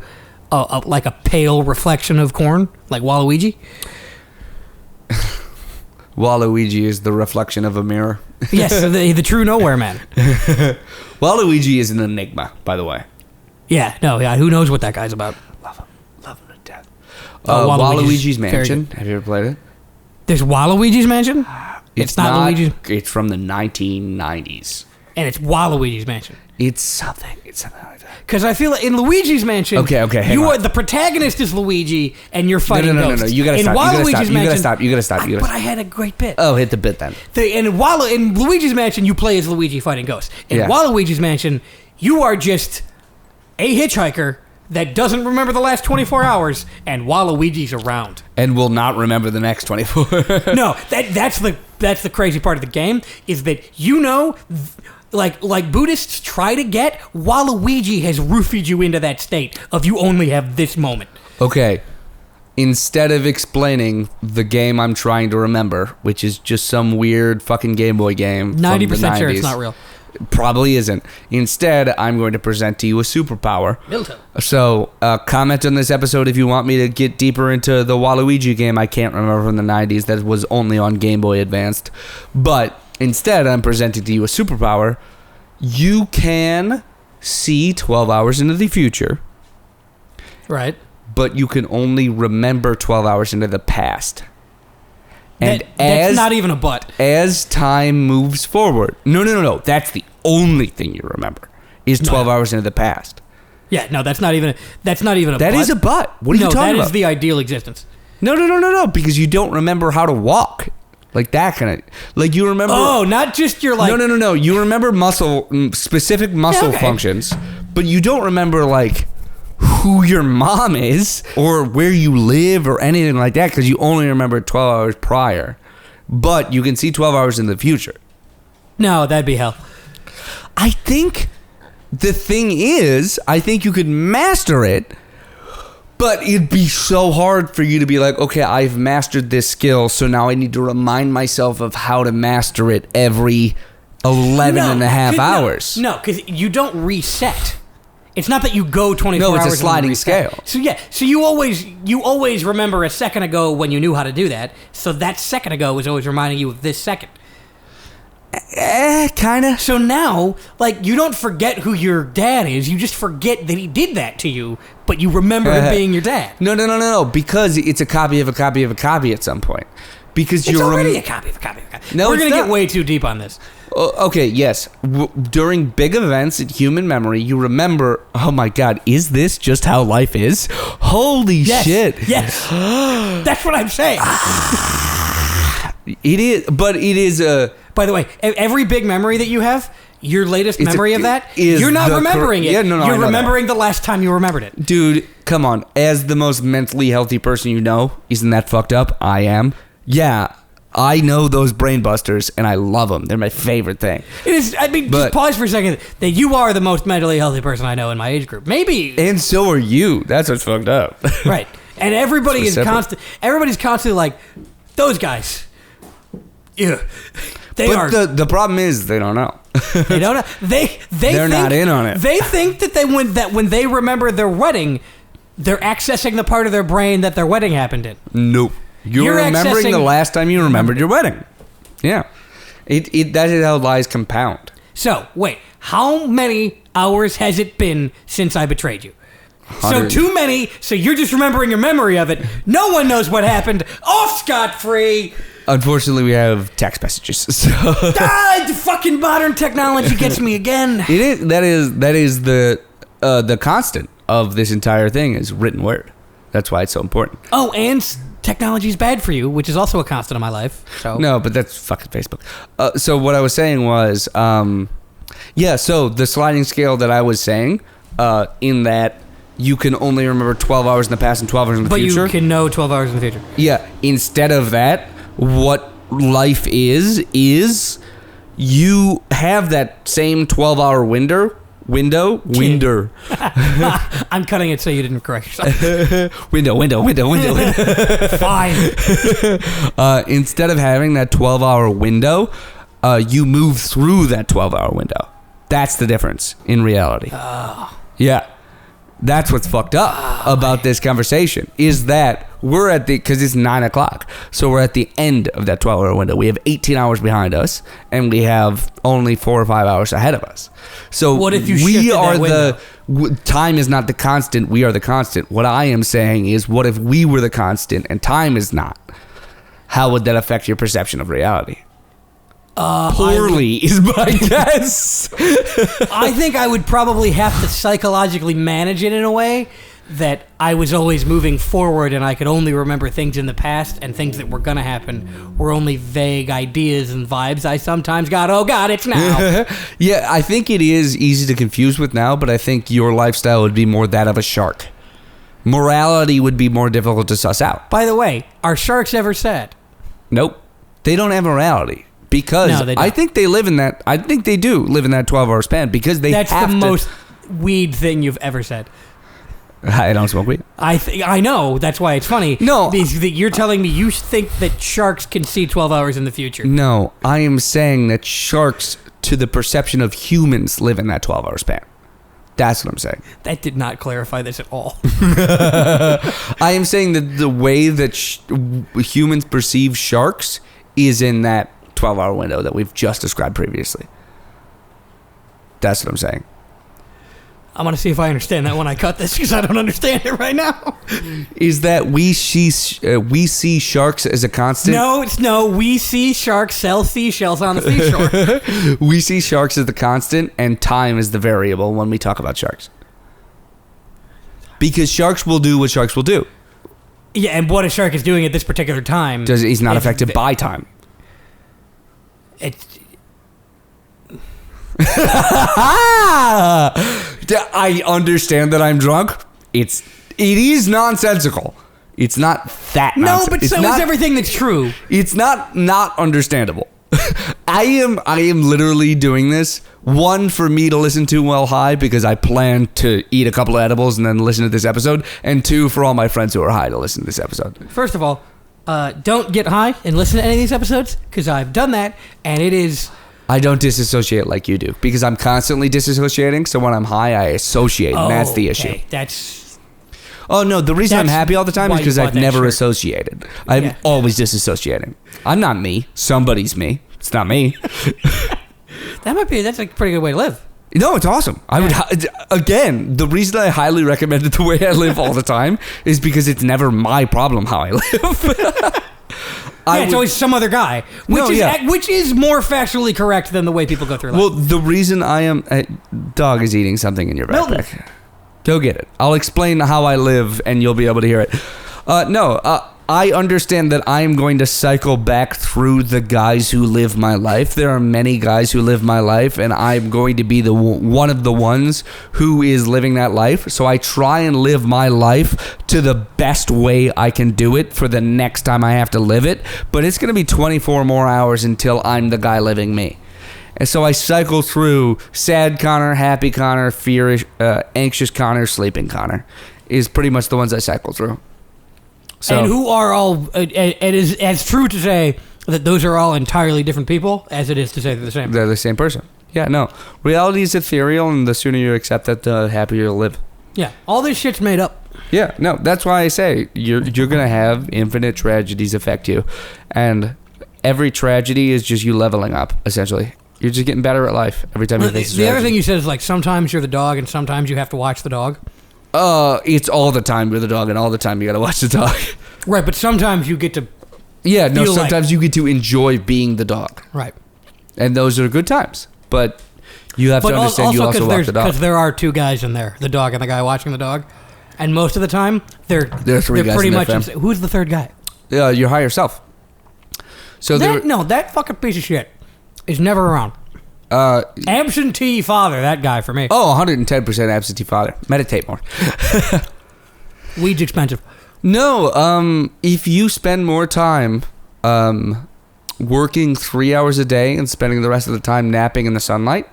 like a pale reflection of corn, like Waluigi. Waluigi is the reflection of a mirror. Yes, the true nowhere man. Waluigi is an enigma, by the way. Yeah, no, yeah. Who knows what that guy's about? Love him to death. Waluigi's Waluigi's very Mansion. good. Have you ever played it? There's Waluigi's Mansion. It's not Luigi's, It's from the 1990s. and it's Waluigi's Mansion. It's something like that. Because I feel like in Luigi's Mansion, Okay, hang on. the protagonist is Luigi, and you're fighting No. ghosts. You gotta in stop. Waluigi's You gotta stop. Mansion, but I had a great bit. Oh, hit the bit then. In Luigi's Mansion, you play as Luigi fighting ghosts. In Yeah. Waluigi's Mansion, you are just a hitchhiker that doesn't remember the last 24 hours, and Waluigi's around. And will not remember the next 24. No, that's the crazy part of the game is that like Buddhists try to get, Waluigi has roofied you into that state of you only have this moment. Okay. Instead of explaining the game I'm trying to remember, which is just some weird fucking Game Boy game, 90% sure it's not real. Probably isn't. Instead, I'm going to present to you a superpower. Milton. So, comment on this episode if you want me to get deeper into the Waluigi game I can't remember from the 90s that was only on Game Boy Advanced. But instead, I'm presenting to you a superpower. You can see 12 hours into the future, Right. but you can only remember 12 hours into the past. And That's not even a but. as time moves forward, no, that's the only thing you remember is 12 hours into the past. Yeah, no, that's not even a That but. is a but. What are you talking that about? is the ideal existence. No, because you don't remember how to walk. Like that kind of, like you remember. Oh, not just your like. No. You remember specific muscle okay. functions, but you don't remember like who your mom is or where you live or anything like that because you only remember 12 hours prior. But you can see 12 hours in the future. No, that'd be hell. I think the thing is, I think you could master it, but it'd be so hard for you to be like, okay, I've mastered this skill, so now I need to remind myself of how to master it every 11 and a half hours. No, because you don't reset. It's not that you go 24 No, hours. it's a and sliding reset. scale. So yeah, so you always remember a second ago when you knew how to do that. So that second ago is always reminding you of this second. Kind of. So now, like, you don't forget who your dad is. You just forget that he did that to you, but you remember him being your dad. No, because it's a copy of a copy of a copy at some point. Because It's you're already a copy of a copy of a copy. No, We're it's going to not. get way too deep on this. Okay, yes. During big events in human memory, you remember, oh my God, is this just how life is? Holy Yes. shit. Yes. That's what I'm saying. It is, but it is a... By the way, every big memory that you have, your latest It's memory of that, is you're not the remembering cor- it. Yeah, no, I You're know that. remembering the last time you remembered it. Dude, come on. As the most mentally healthy person you know, isn't that fucked up? I am. Yeah, I know those brain busters, and I love them. They're my favorite thing. It is. I mean, But- just pause for a second. That you are the most mentally healthy person I know in my age group. Maybe And so are you. That's what's fucked up. right. And everybody is Specific. constant. Everybody's constantly like, those guys. Yeah, they are. But the problem is they don't know. They don't know. They're They're not in on it. They think that when they remember their wedding, they're accessing the part of their brain that their wedding happened in. Nope. You're remembering accessing- the last time you remembered your wedding. Yeah. That is how lies compound. So wait, how many hours has it been since I betrayed you? So 100. too many. So you're just remembering your memory of it. No one knows what happened. Off scot-free. Unfortunately, we have text messages. So. The fucking modern technology gets me again. It is that is the constant of this entire thing is written word. That's why it's so important. Oh, and technology's bad for you, which is also a constant in my life. So no, but that's fucking Facebook. So what I was saying was, so the sliding scale that I was saying, in that you can only remember 12 hours in the past and 12 hours in the future. But you can know 12 hours in the future. Yeah. Instead of that, what life is you have that same 12-hour window. I'm cutting it so you didn't correct yourself. window. Fine. Instead of having that 12-hour window, you move through that 12-hour window. That's the difference in reality. Yeah. That's what's fucked up about this conversation is that we're because it's 9 o'clock. So we're at the end of that 12-hour window. We have 18 hours behind us and we have only 4 or 5 hours ahead of us. So what if you shifted that window? Time is not the constant. We are the constant. What I am saying is, what if we were the constant and time is not? How would that affect your perception of reality? Poorly is my guess. I think I would probably have to psychologically manage it in a way that I was always moving forward and I could only remember things in the past, and things that were going to happen were only vague ideas and vibes I sometimes got. Oh God, it's now. Yeah, I think it is easy to confuse with now, but I think your lifestyle would be more that of a shark. Morality would be more difficult to suss out. By the way, are sharks ever sad? Nope. They don't have morality. Because I think they live in that. I think they do live in that 12-hour span because That's the most weed thing you've ever said. I don't smoke weed. I know. That's why it's funny. No. You're telling me you think that sharks can see 12 hours in the future. No. I am saying that sharks, to the perception of humans, live in that 12-hour span. That's what I'm saying. That did not clarify this at all. I am saying that the way that humans perceive sharks is in that 12-hour window that we've just described previously. That's what I'm saying. I'm going to see if I understand that when I cut this, because I don't understand it right now. Is that we see sharks as a constant? No, we see sharks sell seashells on the seashore. We see sharks as the constant, and time is the variable when we talk about sharks. Because sharks will do what sharks will do. Yeah, and what a shark is doing at this particular time... He's not affected by time. I understand that I'm drunk. It is nonsensical. It's not that nonsensical. No, but so is everything that's true. It's not understandable. I am literally doing this, one, for me to listen to while high because I plan to eat a couple of edibles and then listen to this episode, and two, for all my friends who are high to listen to this episode. First of all, don't get high and listen to any of these episodes, because I've done that, and it is... I don't disassociate like you do, because I'm constantly disassociating, so when I'm high, I associate, and that's the issue. That's... Oh, no, the reason I'm happy all the time is because I've never associated. I'm always disassociating. I'm not me. Somebody's me. It's not me. That's a pretty good way to live. No, it's awesome. I would again. The reason I highly recommend it the way I live all the time is because it's never my problem how I live. It's always some other guy, which is more factually correct than the way people go through life. Well, the reason I am dog is eating something in your backpack. Milton. Go get it. I'll explain how I live, and you'll be able to hear it. I understand that I am going to cycle back through the guys who live my life. There are many guys who live my life, and I'm going to be one of the ones who is living that life. So I try and live my life to the best way I can do it for the next time I have to live it. But it's going to be 24 more hours until I'm the guy living me. And so I cycle through sad Connor, happy Connor, fearish, anxious Connor, sleeping Connor is pretty much the ones I cycle through. So, and who are all, it is as true to say that those are all entirely different people as it is to say they're the same. They're the same person. Yeah, no. Reality is ethereal, and the sooner you accept that, the happier you'll live. Yeah, all this shit's made up. Yeah, no, that's why I say you're going to have infinite tragedies affect you. And every tragedy is just you leveling up, essentially. You're just getting better at life every time you face a tragedy. The other thing you said is, like, sometimes you're the dog and sometimes you have to watch the dog. It's all the time you're the dog and all the time you got to watch the dog. Right, but sometimes you get to Yeah, no, feel sometimes you get to enjoy being the dog. Right. And those are good times. But you have to understand you also walk the dog. Because there are two guys in there, the dog and the guy watching the dog. And most of the time, they're three guys pretty in much... that fam. Who's the third guy? Your higher self. So that fucking piece of shit is never around. Absentee father, that guy for me. Oh, 110% absentee father. Meditate more. Weed's expensive. No, if you spend more time working 3 hours a day and spending the rest of the time napping in the sunlight,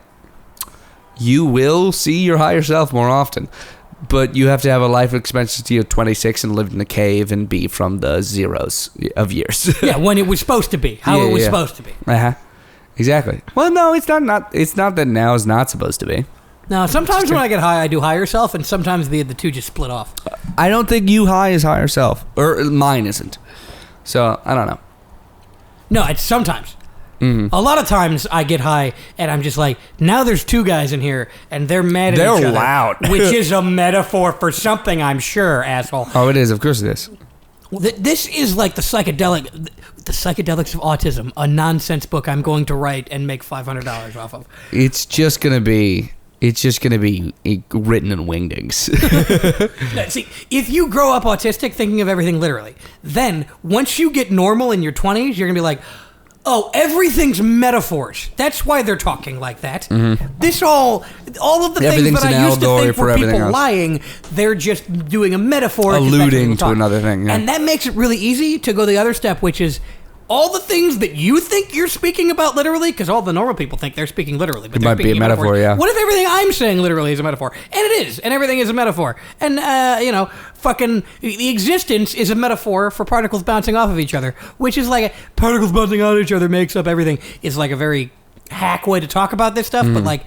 you will see your higher self more often. But you have to have a life expectancy of 26 and live in a cave and be from the zeros of years. Yeah, when it was supposed to be. How it was supposed to be. Uh-huh. Exactly. Well, no, it's not it's not that now is not supposed to be. No, sometimes when I get high, I do higher self, and sometimes the two just split off. I don't think you high is higher self. Or mine isn't. So, I don't know. No, it's sometimes. Mm-hmm. A lot of times I get high and I'm just like, now there's two guys in here and they're mad at each other. They're loud. Which is a metaphor for something, I'm sure, asshole. Oh, it is. Of course it is. This is like the psychedelics of autism, a nonsense book I'm going to write and make $500 off of. It's just gonna be written in wingdings. Now, see, if you grow up autistic thinking of everything literally, then once you get normal in your 20s, you're gonna be like, oh, everything's metaphors. That's why they're talking like that. Mm-hmm. This all of the things that I used to think were people lying, they're just doing a metaphor. Alluding to another thing. Yeah. And that makes it really easy to go the other step, which is all the things that you think you're speaking about literally, because all the normal people think they're speaking literally. But it might be a metaphor, yeah. What if everything I'm saying literally is a metaphor? And it is, and everything is a metaphor. And, fucking the existence is a metaphor for particles bouncing off of each other, which is like particles bouncing off each other makes up everything. Is like a very hack way to talk about this stuff, but like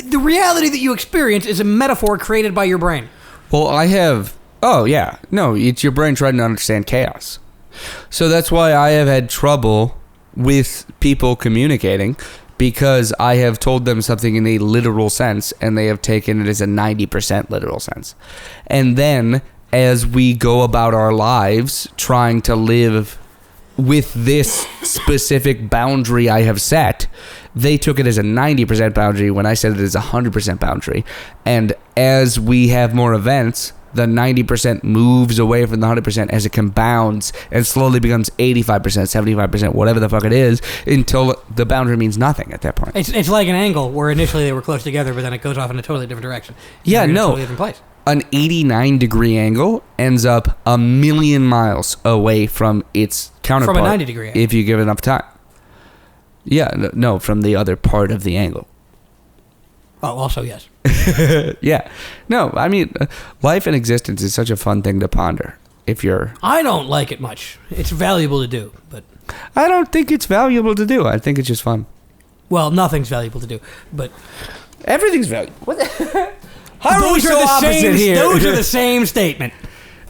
the reality that you experience is a metaphor created by your brain. Well, it's your brain trying to understand chaos. So that's why I have had trouble with people communicating, because I have told them something in a literal sense and they have taken it as a 90% literal sense. And then as we go about our lives trying to live with this specific boundary I have set, they took it as a 90% boundary when I said it as a 100% boundary. And as we have more events, the 90% moves away from the 100% as it compounds and slowly becomes 85%, 75%, whatever the fuck it is, until the boundary means nothing at that point. It's like an angle where initially they were close together, but then it goes off in a totally different direction. Yeah, no. Totally different place. An 89-degree angle ends up a million miles away from its counterpart. From a 90-degree angle. If you give it enough time. Yeah, no, from the other part of the angle. Oh, also, yes. Yeah. No, I mean, life and existence is such a fun thing to ponder. I don't like it much. It's valuable to do, but... I don't think it's valuable to do. I think it's just fun. Well, nothing's valuable to do, but... Everything's valuable. What the... Those are the same statement.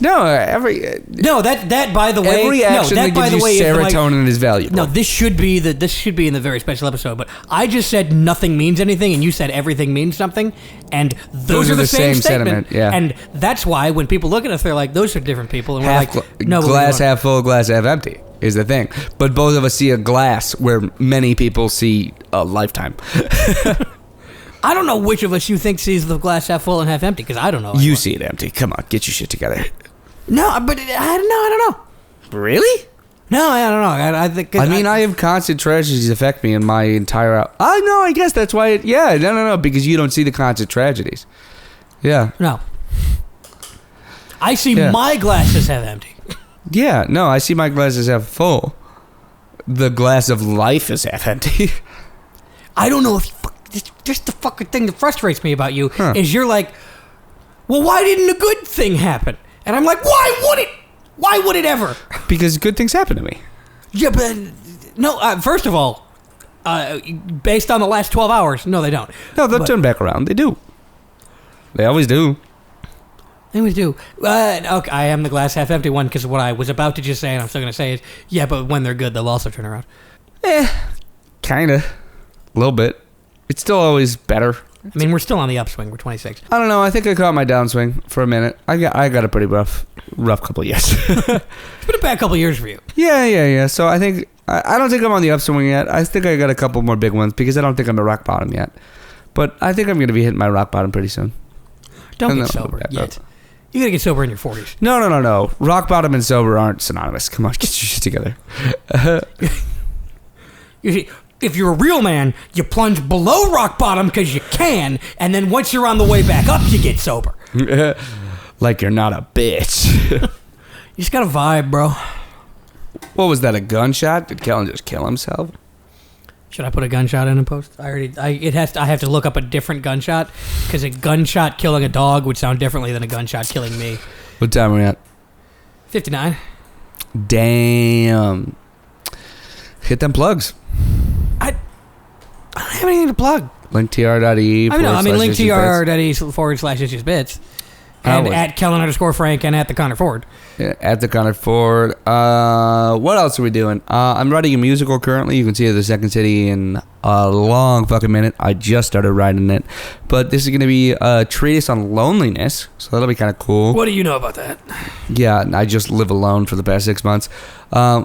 No, that by the way, every action that gives you serotonin is valuable. No, this should be in the very special episode. But I just said nothing means anything, and you said everything means something, and those are the same statement. Yeah, and that's why when people look at us, they're like, "Those are different people," and we're like, "No, glass half full, glass half empty." Is the thing, but both of us see a glass where many people see a lifetime. I don't know which of us you think sees the glass half full and half empty, because I don't know. You see it empty. Come on, get your shit together. No, but I don't know. Really? No, I don't know. I think. I have constant tragedies affect me in my entire. I guess that's why. No, because you don't see the constant tragedies. Yeah. No. I see my glasses half empty. Yeah. No, I see my glasses half full. The glass of life is half empty. I don't know if just the fucking thing that frustrates me about you is you're like, well, why didn't a good thing happen? And I'm like, why would it? Why would it ever? Because good things happen to me. Yeah, but no. First of all, based on the last 12 hours, no, they don't. No, they'll turn back around. They do. They always do. They always do. Okay, I am the glass half empty one, because what I was about to just say, and I'm still going to say is, yeah, but when they're good, they'll also turn around. Kinda. A little bit. It's still always better. I mean, we're still on the upswing. We're 26. I don't know. I think I caught my downswing for a minute. I got a pretty rough couple of years. It's been a bad couple of years for you. Yeah. So I think I don't think I'm on the upswing yet. I think I got a couple more big ones because I don't think I'm at rock bottom yet. But I think I'm going to be hitting my rock bottom pretty soon. Don't get sober yet. You got to get sober in your 40s. No. Rock bottom and sober aren't synonymous. Come on, get your shit together. You see, if you're a real man, you plunge below rock bottom because you can, and then once you're on the way back up, you get sober. Like you're not a bitch. You just got a vibe, bro. What was that, a gunshot? Did Kellen just kill himself? Should I put a gunshot in a post? I have to look up a different gunshot because a gunshot killing a dog would sound differently than a gunshot killing me. What time are we at? 59. Damn. Hit them plugs. I don't have anything to plug. Linktr.ee. linktr.ee/issuesbits. And at Kellen_Frank and at the Connor Ford. Yeah, at the Connor Ford. What else are we doing? I'm writing a musical currently. You can see it at the Second City in a long fucking minute. I just started writing it. But this is going to be a treatise on loneliness. So that'll be kind of cool. What do you know about that? Yeah, I just live alone for the past 6 months.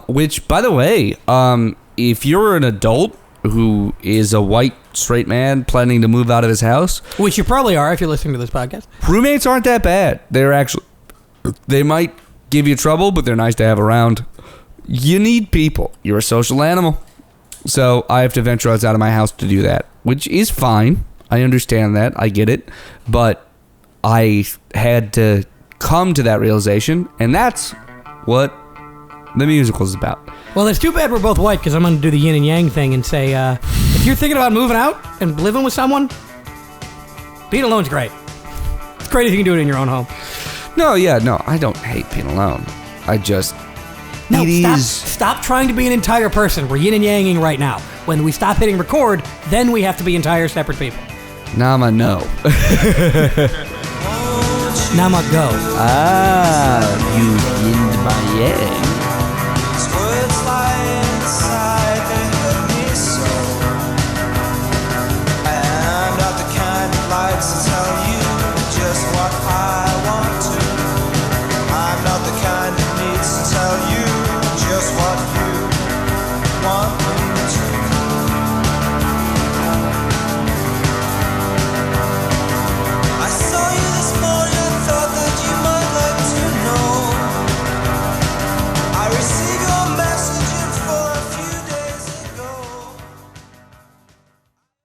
Which, by the way, if you're an adult who is a white straight man planning to move out of his house, which you probably are if you're listening to this podcast, roommates aren't that bad. They might give you trouble, but they're nice to have around. You need people. You're a social animal. So I have to venture outside of my house to do that, which is fine. I understand that. I get it. But I had to come to that realization, and that's what the musical is about. Well, it's too bad we're both white because I'm going to do the yin and yang thing and say, if you're thinking about moving out and living with someone, being alone's great. It's great if you can do it in your own home. No, I don't hate being alone. Stop trying to be an entire person. We're yin and yanging right now. When we stop hitting record, then we have to be entire separate people. Nama no. Nama go. You yinned my yang.